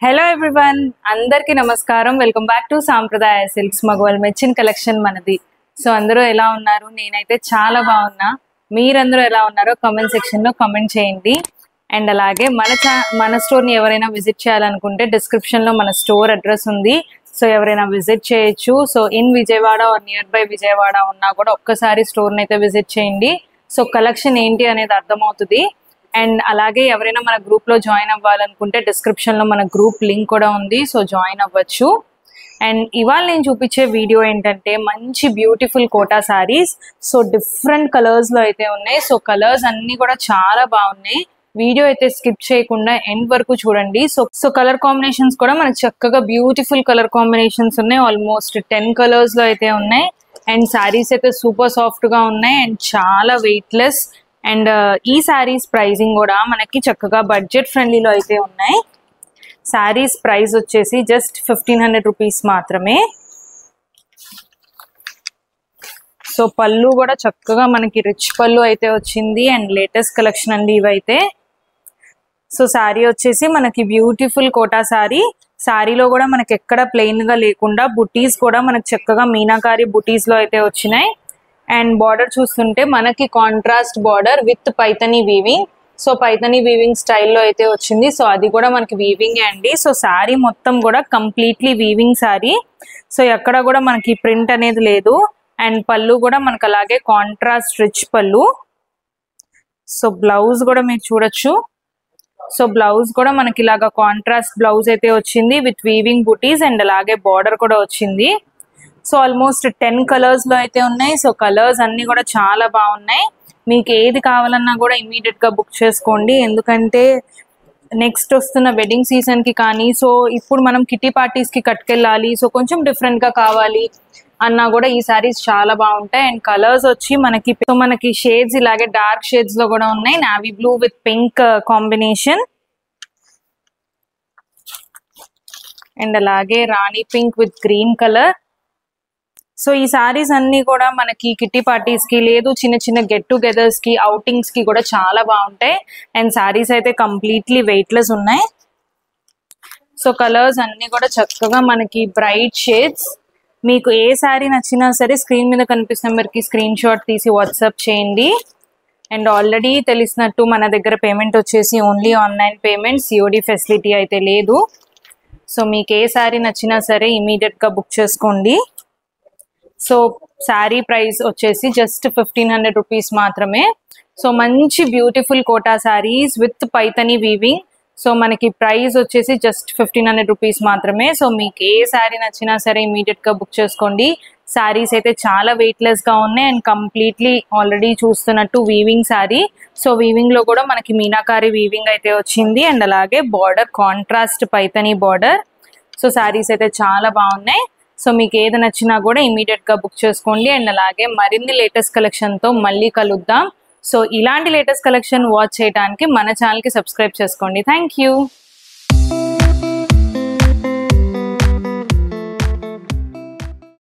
Hello everyone, అందరికీ నమస్కారం. Welcome back to సాంప్రదాయ సిల్క్స్. మగవాళ్ళు మెచ్చిన కలెక్షన్ మనది. సో అందరూ ఎలా ఉన్నారు? నేనైతే చాలా బాగున్నా. మీరందరూ ఎలా ఉన్నారో కామెంట్ సెక్షన్లో కామెంట్ చేయండి. అండ్ అలాగే మన స్టోర్ని ఎవరైనా విజిట్ చేయాలనుకుంటే డిస్క్రిప్షన్లో మన స్టోర్ అడ్రస్ ఉంది. సో ఎవరైనా విజిట్ చేయొచ్చు. So in Vijayawada or nearby Vijayawada ఉన్నా కూడా ఒక్కసారి స్టోర్ని అయితే విజిట్ చేయండి. సో కలెక్షన్ ఏంటి అనేది అర్థమవుతుంది. అండ్ అలాగే ఎవరైనా మన గ్రూప్లో జాయిన్ అవ్వాలనుకుంటే డిస్క్రిప్షన్లో మన గ్రూప్ లింక్ కూడా ఉంది. సో జాయిన్ అవ్వచ్చు. అండ్ ఇవాళ నేను చూపించే వీడియో ఏంటంటే మంచి beautiful Kota saris. So different కలర్స్లో అయితే ఉన్నాయి. సో కలర్స్ అన్నీ కూడా చాలా బాగున్నాయి. వీడియో అయితే స్కిప్ చేయకుండా ఎండ్ వరకు చూడండి. సో కలర్ కాంబినేషన్స్ కూడా మనకు చక్కగా బ్యూటిఫుల్ కలర్ కాంబినేషన్స్ ఉన్నాయి. ఆల్మోస్ట్ 10 కలర్స్లో అయితే ఉన్నాయి. అండ్ శారీస్ అయితే సూపర్ సాఫ్ట్గా ఉన్నాయి అండ్ చాలా వెయిట్లెస్. అండ్ ఈ శారీస్ ప్రైజింగ్ కూడా మనకి చక్కగా బడ్జెట్ ఫ్రెండ్లీలో అయితే ఉన్నాయి. శారీస్ ప్రైస్ వచ్చేసి జస్ట్ 1500 రూపీస్ మాత్రమే. సో పళ్ళు కూడా చక్కగా మనకి రిచ్ పళ్ళు అయితే వచ్చింది అండ్ లేటెస్ట్ కలెక్షన్ అండి ఇవైతే. సో శారీ వచ్చేసి మనకి బ్యూటిఫుల్ కోటా శారీ. శారీలో కూడా మనకి ఎక్కడ ప్లెయిన్ గా లేకుండా బుటీస్ కూడా మనకి చక్కగా మీనాకారి బుటీస్ లో అయితే వచ్చినాయి. అండ్ బార్డర్ చూస్తుంటే మనకి contrast border with Paithani weaving. So Paithani weaving స్టైల్లో అయితే వచ్చింది. సో అది కూడా మనకి వీవింగ్ అండి. సో శారీ మొత్తం కూడా కంప్లీట్లీ వీవింగ్ శారీ. సో ఎక్కడ కూడా మనకి ప్రింట్ అనేది లేదు. అండ్ పళ్ళు కూడా మనకు అలాగే కాంట్రాస్ట్ రిచ్ పళ్ళు. సో బ్లౌజ్ కూడా మీరు చూడొచ్చు. సో బ్లౌజ్ కూడా మనకి ఇలాగా కాంట్రాస్ట్ బ్లౌజ్ అయితే వచ్చింది విత్ వీవింగ్ బుటీస్ అండ్ అలాగే బార్డర్ కూడా వచ్చింది. సో ఆల్మోస్ట్ 10 కలర్స్ లో అయితే ఉన్నాయి. సో కలర్స్ అన్ని కూడా చాలా బాగున్నాయి. మీకు ఏది కావాలన్నా కూడా ఇమీడియట్ గా బుక్ చేసుకోండి. ఎందుకంటే నెక్స్ట్ వస్తున్న వెడ్డింగ్ సీజన్ కి కానీ, సో ఇప్పుడు మనం కిటీ పార్టీస్ కి కట్టుకెళ్ళాలి, సో కొంచెం డిఫరెంట్ గా కావాలి అన్నా కూడా ఈ సారీస్ చాలా బాగుంటాయి. అండ్ కలర్స్ వచ్చి మనకి షేడ్స్ ఇలాగే డార్క్ షేడ్స్ లో కూడా ఉన్నాయి. Navy blue with pink combination and అలాగే rani pink with green colour. So ఈ సారీస్ అన్ని కూడా మనకి కిట్టి పార్టీస్ కి లేదు చిన్న చిన్న గెట్ టుగెదర్స్ కి అవుటింగ్స్ కి కూడా చాలా బాగుంటాయి. అండ్ సారీస్ అయితే కంప్లీట్లీ వెయిట్లెస్ ఉన్నాయి. సో కలర్స్ అన్ని కూడా చక్కగా మనకి బ్రైట్ షేడ్స్. మీకు ఏ శారీ నచ్చినా సరే స్క్రీన్ మీద కనిపిస్తున్న మీరుకి స్క్రీన్ షాట్ తీసి వాట్సాప్ చేయండి. అండ్ ఆల్రెడీ తెలిసినట్టు మన దగ్గర పేమెంట్ వచ్చేసి only online payment, COD facility అయితే లేదు. సో మీకు ఏ శారీ నచ్చినా సరే ఇమీడియట్ గా బుక్ చేసుకోండి. సో శారీ ప్రైస్ వచ్చేసి జస్ట్ 1500 రూపీస్ మాత్రమే. సో మంచి beautiful Kota saris with Paithani weaving. So మనకి ప్రైస్ వచ్చేసి జస్ట్ 1500 రూపీస్ మాత్రమే. సో మీకు ఏ శారీ నచ్చినా సరే ఇమీడియట్ గా బుక్ చేసుకోండి. శారీస్ అయితే చాలా వెయిట్లెస్ గా ఉన్నాయి అండ్ కంప్లీట్లీ ఆల్రెడీ చూస్తున్నట్టు వీవింగ్ శారీ. సో వీవింగ్ లో కూడా మనకి మీనాకారి వీవింగ్ అయితే వచ్చింది అండ్ అలాగే border contrast Paithani border. So saris అయితే చాలా బాగున్నాయి. సో మీకు ఏది నచ్చినా కూడా ఇమీడియట్ గా బుక్ చేసుకోండి. అండ్ అలాగే మరిన్ని లేటెస్ట్ కలెక్షన్ తో మళ్ళీ కలుద్దాం. సో ఇలాంటి లేటెస్ట్ కలెక్షన్ వాచ్ చేయడానికి మన ఛానల్ కి సబ్స్క్రైబ్ చేసుకోండి. Thank you.